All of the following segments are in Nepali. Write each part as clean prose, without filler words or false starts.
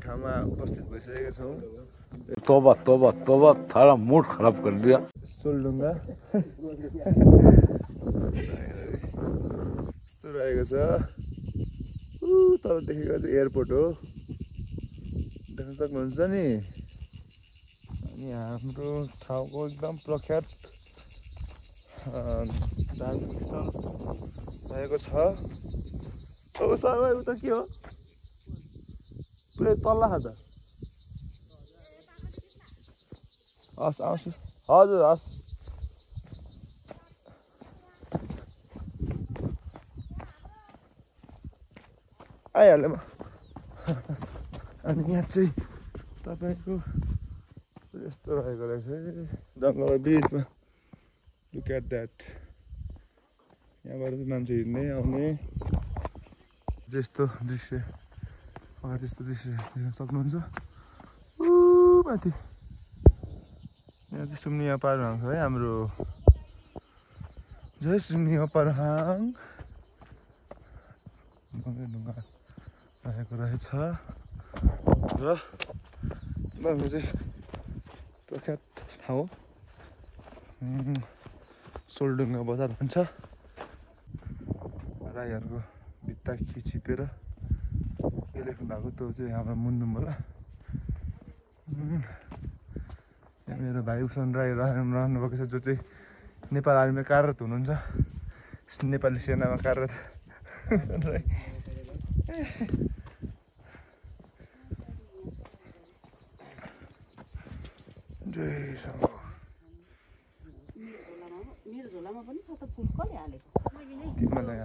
ठाउँमा उपस्थित भइसकेका छौँ। तोबा तोबा तोबा थारा मुड खराब कर दिया। सोलढुङ्गा यस्तो रहेको छ। तल देखेको चाहिँ एयरपोर्ट हो, देख्न सक्नुहुन्छ नि। अनि हाम्रो ठाउँको एकदम प्रख्यात धार्मिक स्थल रहेको छ। ओ सर उता के हो? पुरै तल्ला खान्छ। हस् आउँछु। हजुर हस्। आइहालेँ म। अनि यहाँ चाहिँ तपाईँको यस्तो रहेको रहेछ जङ्गलको बिचमा। Look at that. यहाँबाट चाहिँ मान्छे हिँड्ने आउने त्यस्तो दृश्य त्यस्तो दृश्य देख्न सक्नुहुन्छ। माथि यहाँ चाहिँ सुम्निया पारहाङ छ है हाम्रो। जय सुम्निया पारहाङ ढुङ्गा रहेको रहेछ र हाम्रो चाहिँ प्रख्यात ठाउँ सोलढुङ्गा बजार भन्छ। राईहरूको भित्ता छिपेर के लेख्नु भएको त्यो चाहिँ हाम्रो मुन्नुम होला। यहाँ मेरो भाइ उसन राई रहनुभएको छ, जो चाहिँ नेपाल आर्मीमा कार्यरत हुनुहुन्छ, नेपाली सेनामा कार्यरत उसन राई। जय सङ्घ। तिमीलाई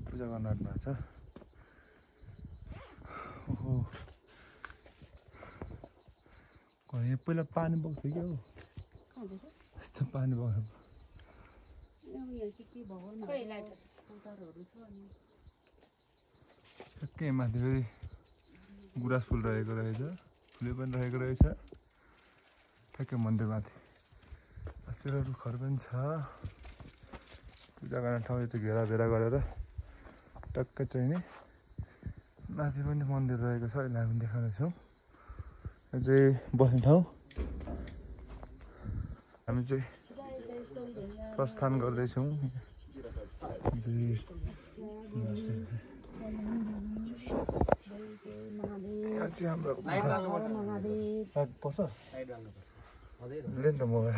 पूजा गर्नु आउनु भएको छ। ओहो यहाँ पहिला पानी बग्थ्यो क्या हो, यस्तो पानी बग्छ। ठ्याक्कै माथि फेरि गुराँस फुल रहेको रहेछ, फुले पनि रहेको रहेछ ठ्याक्कै मन्दिरमाथि। अस्तिर रुखहरू पनि छ। पूजा गर्ने ठाउँ चाहिँ घेराबेरा गरेर टक्कै चाहिँ नि माथि पनि मन्दिर रहेको छ। अहिले हामी देखाउँदैछौँ यो चाहिँ बस्ने ठाउँ। हामी चाहिँ प्रस्थान गर्दैछौँ। यहाँ चाहिँ हाम्रो पर्छ ले नि त मोबाइल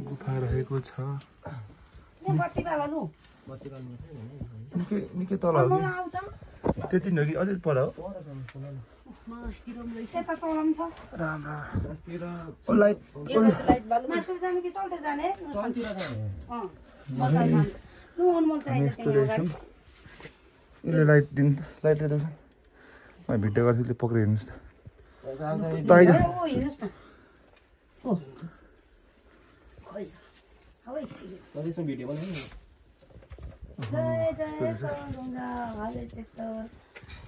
गुफा रहेको छ। निकै तल हो कि त्यति हो कि अझै पर हो? लाइट यसले लाइट दिनु लाइट ल्याइदिन्छ। म भिडियो गर्छु, यसले पक्रेर हिँड्नुहोस् त।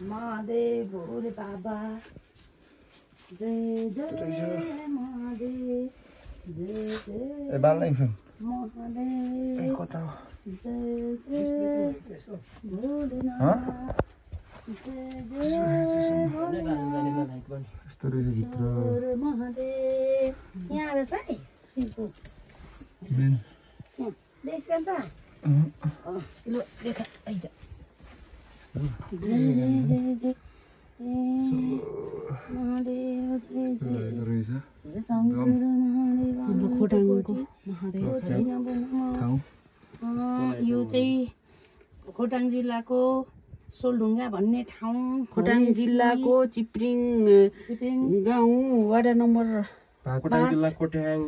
महादेव भोले बाबा जय जय महादेव जय जय महादेव जय जय भोलेनाथ जय जय महादेव। यहाँ रहेछ है शिवको देश कान्छ। ल देखा आइज। जय जय जय जय महादेव जय जय शिव शङ्कर महादेव। हाम्रो खोटाङको महादेव ठाउँ यो चाहिँ खोटाङ जिल्लाको सोलढुङ्गा भन्ने ठाउँ। खोटाङ जिल्लाको चिप्रिङ गाउँ वडा नम्बर 5 खोटाङ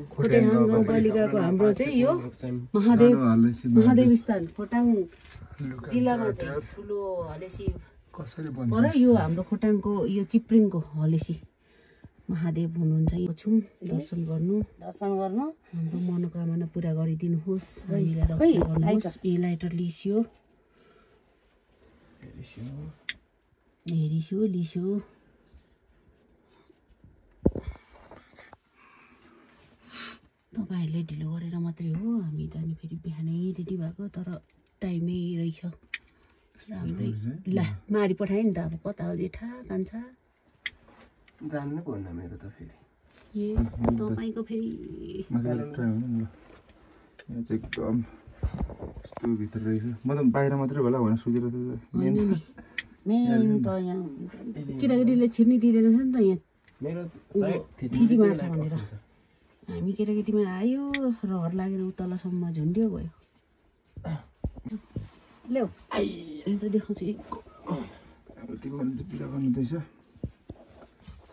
गाउँपालिकाको हाम्रो चाहिँ यो महादेव स्थान खोटाङ जिल्लामा चाहिँ ठुलो हलेसी पर यो हाम्रो खोटाङको यो चिप्रिङको हलेसी महादेव हुनुहुन्छ। यो छौँ दर्शन गर्नु हाम्रो मनोकामना पुरा गरिदिनुहोस्। हामीलाई रक्षा गर्नुहोस्। यो लाइटर लिस्यो लिस्यो तपाईँहरूले ढिलो गरेर मात्रै हो हामी त अनि फेरि बिहानै रेडी भएको तर टाइमै रहेछ राम्रै ल मारी पठाएँ नि त अब कता हो जेठा जान्छ जान्नु पर्न मेरो त फेरि ए तपाईँको फेरि यहाँ चाहिँ एकदम यस्तो भित्र रहेछ म त बाहिर मात्रै होला भनेर सोचेर मेन त यहाँ केटाकेटीले छिर्नै दिँदैन नि त यहाँ मेरो साइड थिची मार्छ भनेर हामी केटाकेटीमा आयो रहर लागेर उतलसम्म झुन्ड्यो गयो ल्याउ यहाँ त देखाउँछु अब तिमीले चाहिँ पूजा गर्नुहुँदैछ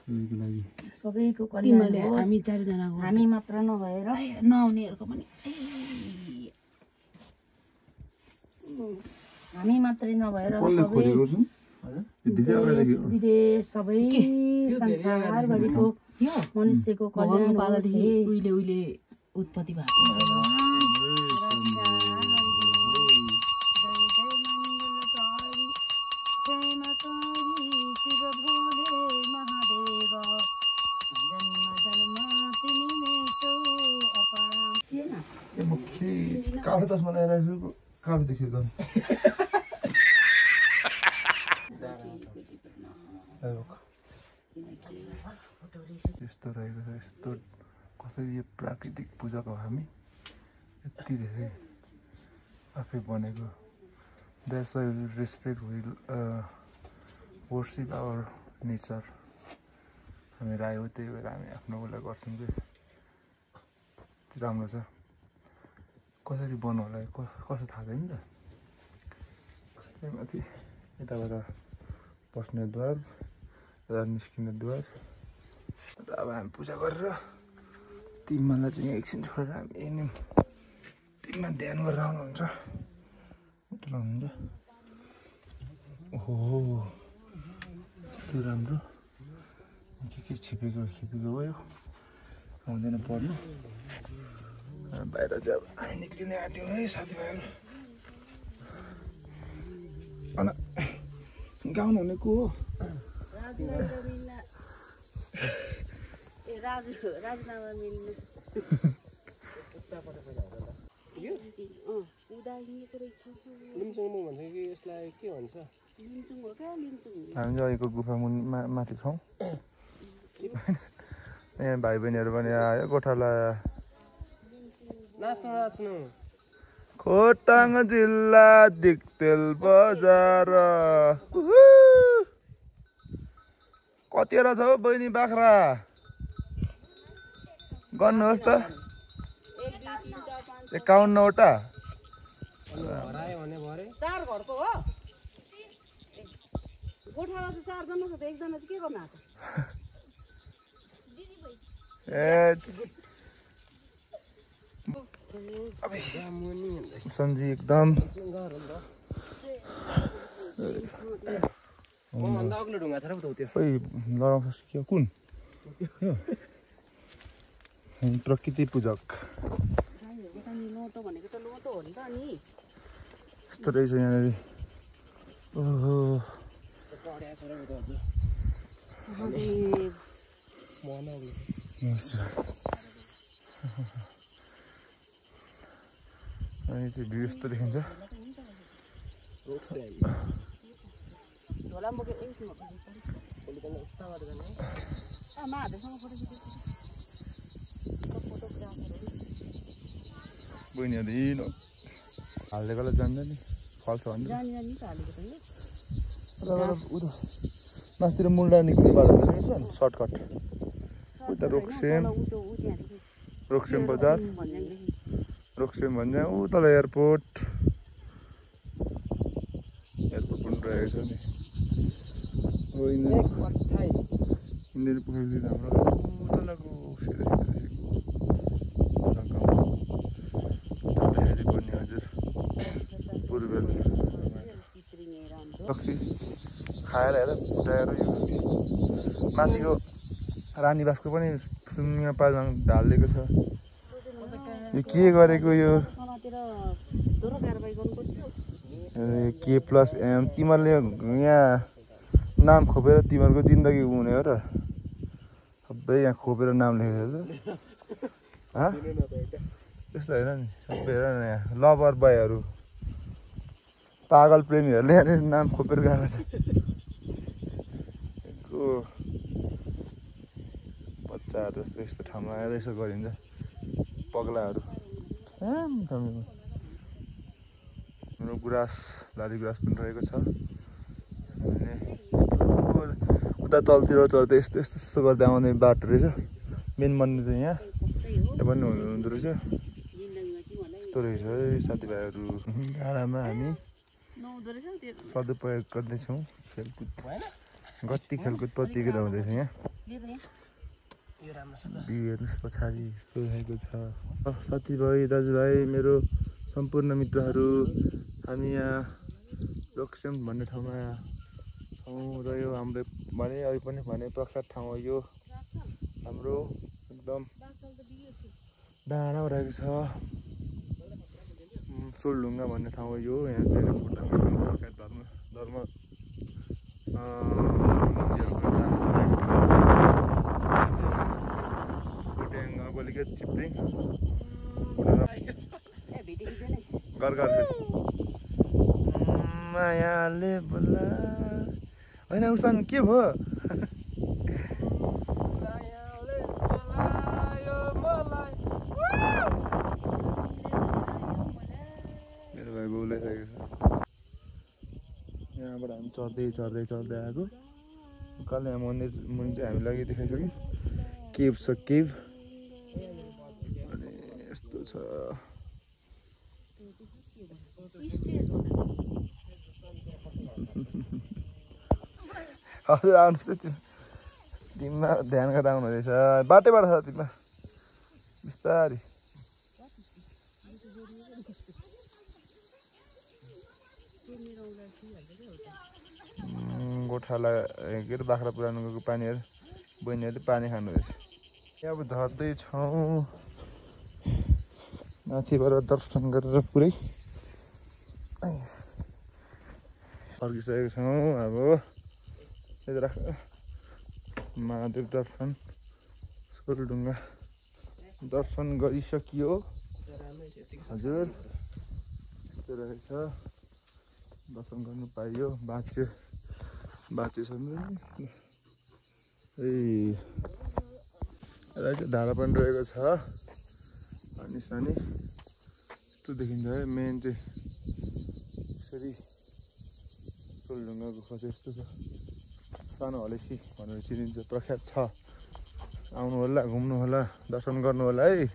लागि सबैको कल्याण होस् हामी चारजनाको हामी मात्र नभएर नआउनेहरूको पनि हामी मात्रै नभएर सबै देश विदेश सबै संसारभरिको मनुष्यको कल्याण होस् उहिले उहिले उत्पत्ति भएको कालो चस्मा लगाएर कालो देखियो गन यस्तो रहेको छ यस्तो कसरी यो प्राकृतिक पूजाको हामी यति धेरै आफै बनेको that's why respect will worship our nature हामी राई हो त्यही भएर हामी आफ्नो उसलाई गर्छौँ कि राम्रो छ कसरी बनाउनु होला कसो थाहा छैन नि त माथि यताबाट पस्ने द्वार र निस्किने द्वार र अब हामी पूजा गरेर तिमीलाई चाहिँ यहाँ एकछिन छोडेर हामी यहीँ तिमीमा ध्यान गरेर आउनुहुन्छ उठाउनुहुन्छ ओहो यस्तो राम्रो के छिपेको भयो आउँदैन पर्नु बाहिर चाहिँ अब हामी निक्लिने आँट्यौँ है साथीभाइहरू अनि गाउनु हुने को हो लिम्चुङ भन्छ कि यसलाई के भन्छ हामी चाहिँ अहिलेको गुफा माथि छौँ यहाँ भाइ बहिनीहरू पनि आयो गोठाला खोटाङ जिल्ला दिक्तेल बजार कतिवटा छ हौ बहिनी बाख्रा गर्नुहोस् त 51वटा चार घरको हो गोठाला चाहिँ चारजना छ त एकजना चाहिँ के गर्नु आएको सन्जी एकदम लडाउँछ के कुन प्रकृति पूजक यस्तो रहेछ यहाँनिर ओहो अनि चाहिँ भ्यू यस्तो देखिन्छ बहिनीहरू हालिदिएकोलाई जान्छ नि फल्छ भने उता मासतिर मुल्डा निक्ने बाटो रहेछ नि सर्टकट उता रोक्सेम बजार रोक्सेम भन्ने उता एयरपोर्ट पनि रहेको छ नि इन्डियन पुगेको हाम्रो उताको हजुर पूर्वेल लक्ष्मी खाएर हेर बुझाएर यो माथिको रानीबासको पनि सुनमा पालमा ढालिदिएको छ यो के गरेको यो के प्लस एम तिमीहरूले यहाँ नाम खोपेर तिमीहरूको जिन्दगी हुने हो र सबै यहाँ खोपेर नाम लेखेको छ त्यस्तो होइन नि सबै हेर न यहाँ लभर बोयहरू पागल प्रेमीहरूले यहाँनिर नाम खोपेर गएको छ बच्चाहरू जस्तो यस्तो ठाउँमा आएर यसो गरिन्छ पगलाहरू मेरो गुराँस लाली गुराँस पनि रहेको छ उता तलतिर चढ्दै यस्तो यस्तो यस्तो गर्दै आउने बाटो रहेछ मेन मन्दिर चाहिँ यहाँ पनि हुँदो रहेछ यस्तो रहेछ है साथीभाइहरू डाँडामा हामी सदुपयोग गर्दैछौँ खेलकुद गति खेलकुद प्रतियोगिता हुँदैछ यहाँ हेर्नुहोस् पछाडि यस्तो रहेको छ साथीभाइ दाजुभाइ मेरो सम्पूर्ण मित्रहरू हामी यहाँ लोकसेम भन्ने ठाउँमा छौँ र यो हाम्रो भने अहिले पनि भने प्रख्यात ठाउँ हो यो हाम्रो एकदम डाँडामा रहेको छ सोलढुङ्गा भन्ने ठाउँ हो यो यहाँ चाहिँ प्रख्यात धर्म गोलीका चिप्रिङ मायाले बोला होइन उसान के भयो मेरो भाइ बाउले रहेको छ यहाँबाट हामी चढ्दै चढ्दै चढ्दै आएको उकालो यहाँ मन्दिर मुनि चाहिँ हामीलाई अघि देखाइसक्यो केभ छ केभ अनि यस्तो छ हजुर आउनुहोस् त तिमीमा ध्यान गर्दा आउनु हुँदैछ बाटैबाट छ तिमीमा बिस्तारी गोठालाई के अरे बाख्रा पुरानो गएको पानीहरू बहिनीहरूले पानी खानु रहेछ यहाँ अब झर्दैछौँ माथिबाट दर्शन गरेर पुरै फर्किसकेको छौँ अब महादेव दर्शन सोलढुङ्गा दर्शन गरिसकियो हजुर त्यो रहेछ दर्शन गर्नु पाइयो बाँचेछन् रहेछ धारा पनि रहेको छ पानी सानी यस्तो देखिन्छ है मेन चाहिँ यसरी सोलढुङ्गाको खोज यस्तो छ सानो हलेसी भनेर चिनिन्छ प्रख्यात छ आउनु होला घुम्नु होला दर्शन गर्नु होला है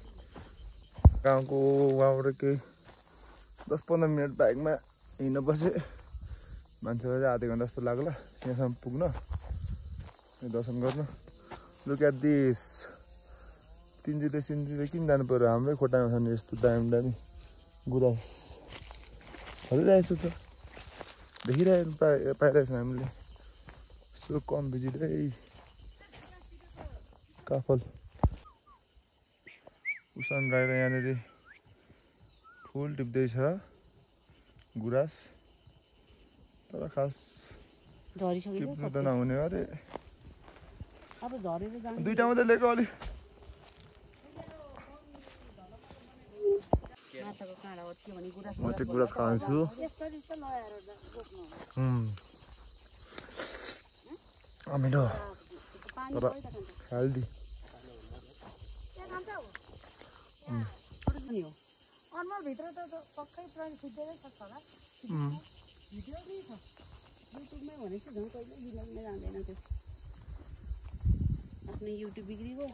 गाउँबाट केही 10-15 मिनट बाइकमा हिँड्न बसे मान्छेलाई चाहिँ आधा घन्टा जस्तो लाग्ला यहाँसम्म पुग्न दर्शन गर्न लुक एट दिस तिनजिले किन जानु पर्यो हाम्रै खोटामा छ नि यस्तो दामी गुराँस फलिरहेको छ देखिरहेको पाइरहेको छ हामीले यस्तो कम भिजिटै काफल उसान राखेर यहाँनिर फुल टिप्दैछ गुराँस तर खास टिप्नु त नहुने अरे दुईटा मात्रै लिएको अलि म चाहिँ गुराँस खान्छु मिठो तर हेल्दी युट्युब बिग्रियो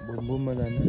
बुम बुममा जाने